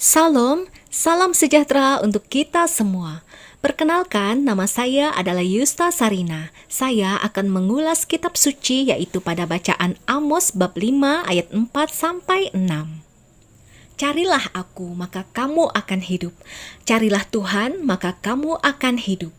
Salam, salam sejahtera untuk kita semua. Perkenalkan, nama saya adalah Yusta Sarina. Saya akan mengulas kitab suci yaitu pada bacaan Amos bab 5 ayat 4 sampai 6. Carilah aku, maka kamu akan hidup. Carilah Tuhan, maka kamu akan hidup.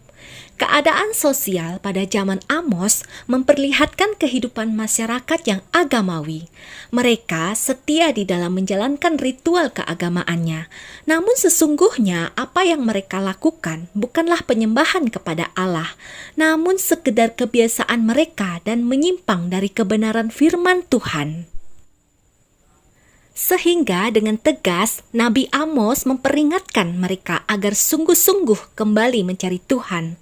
Keadaan sosial pada zaman Amos memperlihatkan kehidupan masyarakat yang agamawi. Mereka setia di dalam menjalankan ritual keagamaannya. Namun sesungguhnya apa yang mereka lakukan bukanlah penyembahan kepada Allah, namun sekedar kebiasaan mereka dan menyimpang dari kebenaran firman Tuhan. Sehingga dengan tegas Nabi Amos memperingatkan mereka agar sungguh-sungguh kembali mencari Tuhan.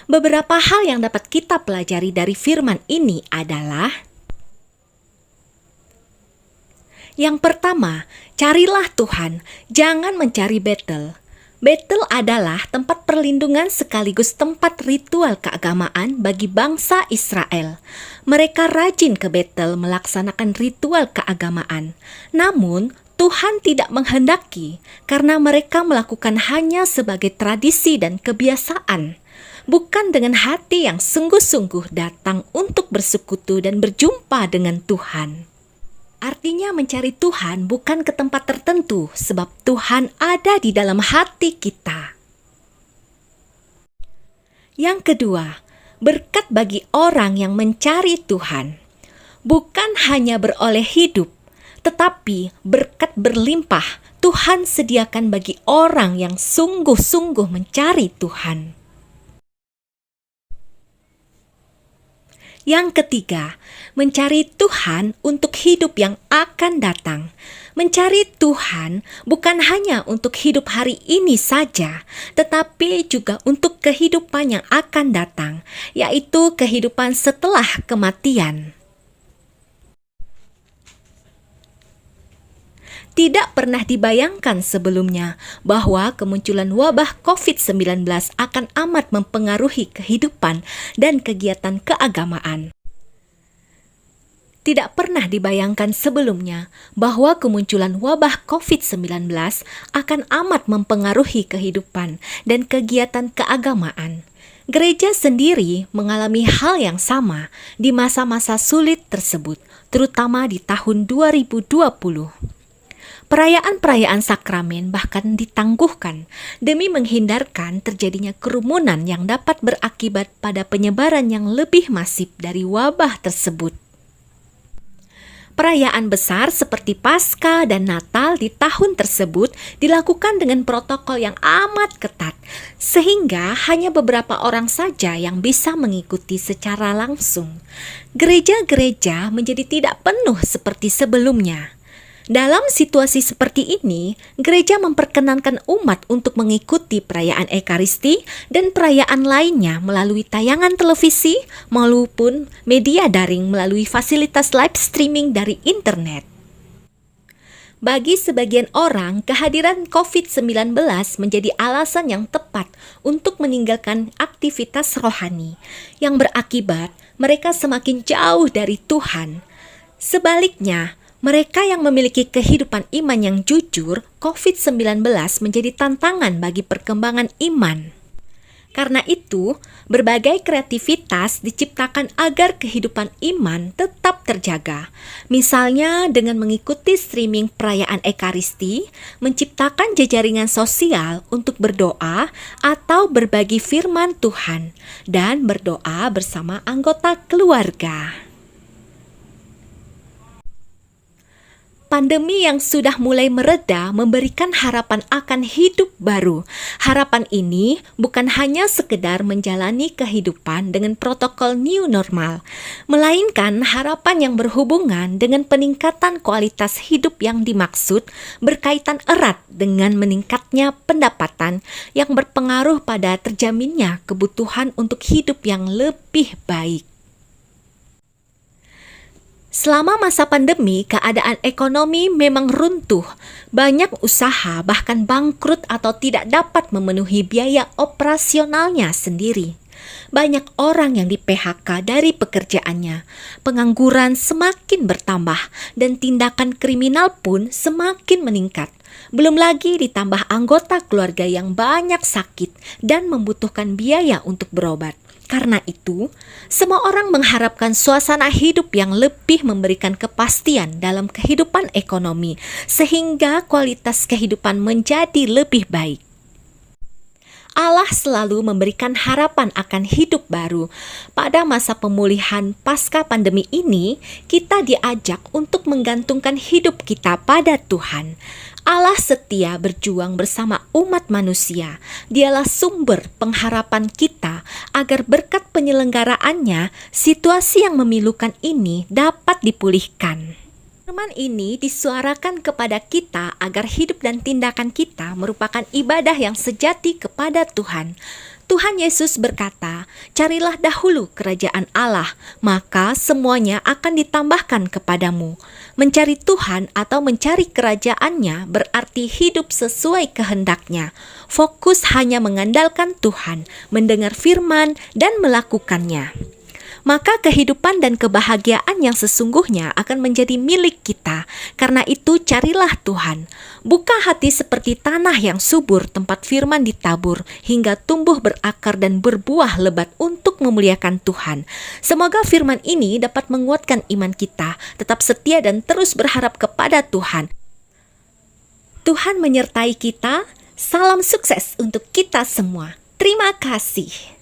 Beberapa hal yang dapat kita pelajari dari firman ini adalah: yang pertama, carilah Tuhan, jangan mencari Betel. Betel adalah tempat perlindungan sekaligus tempat ritual keagamaan bagi bangsa Israel. Mereka rajin ke Betel melaksanakan ritual keagamaan. Namun, Tuhan tidak menghendaki karena mereka melakukan hanya sebagai tradisi dan kebiasaan, bukan dengan hati yang sungguh-sungguh datang untuk bersekutu dan berjumpa dengan Tuhan. Artinya mencari Tuhan bukan ke tempat tertentu, sebab Tuhan ada di dalam hati kita. Yang kedua, berkat bagi orang yang mencari Tuhan. Bukan hanya beroleh hidup, tetapi berkat berlimpah Tuhan sediakan bagi orang yang sungguh-sungguh mencari Tuhan. Yang ketiga, mencari Tuhan untuk hidup yang akan datang. Mencari Tuhan bukan hanya untuk hidup hari ini saja, tetapi juga untuk kehidupan yang akan datang, yaitu kehidupan setelah kematian. Tidak pernah dibayangkan sebelumnya bahwa kemunculan wabah COVID-19 akan amat mempengaruhi kehidupan dan kegiatan keagamaan. Tidak pernah dibayangkan sebelumnya bahwa kemunculan wabah COVID-19 akan amat mempengaruhi kehidupan dan kegiatan keagamaan. Gereja sendiri mengalami hal yang sama di masa-masa sulit tersebut, terutama di tahun 2020. Perayaan-perayaan sakramen bahkan ditangguhkan demi menghindarkan terjadinya kerumunan yang dapat berakibat pada penyebaran yang lebih masif dari wabah tersebut. Perayaan besar seperti Paskah dan Natal di tahun tersebut dilakukan dengan protokol yang amat ketat, sehingga hanya beberapa orang saja yang bisa mengikuti secara langsung. Gereja-gereja menjadi tidak penuh seperti sebelumnya. Dalam situasi seperti ini, gereja memperkenankan umat untuk mengikuti perayaan Ekaristi dan perayaan lainnya melalui tayangan televisi maupun media daring melalui fasilitas live streaming dari internet. Bagi sebagian orang, kehadiran COVID-19 menjadi alasan yang tepat untuk meninggalkan aktivitas rohani, yang berakibat mereka semakin jauh dari Tuhan. Sebaliknya, mereka yang memiliki kehidupan iman yang jujur, COVID-19 menjadi tantangan bagi perkembangan iman. Karena itu, berbagai kreativitas diciptakan agar kehidupan iman tetap terjaga. Misalnya dengan mengikuti streaming perayaan Ekaristi, menciptakan jejaringan sosial untuk berdoa atau berbagi firman Tuhan, dan berdoa bersama anggota keluarga. Pandemi yang sudah mulai mereda memberikan harapan akan hidup baru. Harapan ini bukan hanya sekedar menjalani kehidupan dengan protokol new normal, melainkan harapan yang berhubungan dengan peningkatan kualitas hidup yang dimaksud berkaitan erat dengan meningkatnya pendapatan yang berpengaruh pada terjaminnya kebutuhan untuk hidup yang lebih baik. Selama masa pandemi, keadaan ekonomi memang runtuh. Banyak usaha bahkan bangkrut atau tidak dapat memenuhi biaya operasionalnya sendiri. Banyak orang yang di-PHK dari pekerjaannya. Pengangguran semakin bertambah dan tindakan kriminal pun semakin meningkat. Belum lagi ditambah anggota keluarga yang banyak sakit dan membutuhkan biaya untuk berobat. Karena itu, semua orang mengharapkan suasana hidup yang lebih memberikan kepastian dalam kehidupan ekonomi, sehingga kualitas kehidupan menjadi lebih baik. Allah selalu memberikan harapan akan hidup baru. Pada masa pemulihan pasca pandemi ini, kita diajak untuk menggantungkan hidup kita pada Tuhan. Allah setia berjuang bersama umat manusia. Dialah sumber pengharapan kita agar berkat penyelenggaraannya, situasi yang memilukan ini dapat dipulihkan. Firman ini disuarakan kepada kita agar hidup dan tindakan kita merupakan ibadah yang sejati kepada Tuhan. Tuhan Yesus berkata, "Carilah dahulu kerajaan Allah, maka semuanya akan ditambahkan kepadamu." Mencari Tuhan atau mencari kerajaannya berarti hidup sesuai kehendaknya. Fokus hanya mengandalkan Tuhan, mendengar firman, dan melakukannya. Maka kehidupan dan kebahagiaan yang sesungguhnya akan menjadi milik kita. Karena itu carilah Tuhan. Buka hati seperti tanah yang subur tempat firman ditabur hingga tumbuh berakar dan berbuah lebat untuk memuliakan Tuhan. Semoga firman ini dapat menguatkan iman kita, tetap setia dan terus berharap kepada Tuhan. Tuhan menyertai kita. Salam sukses untuk kita semua. Terima kasih.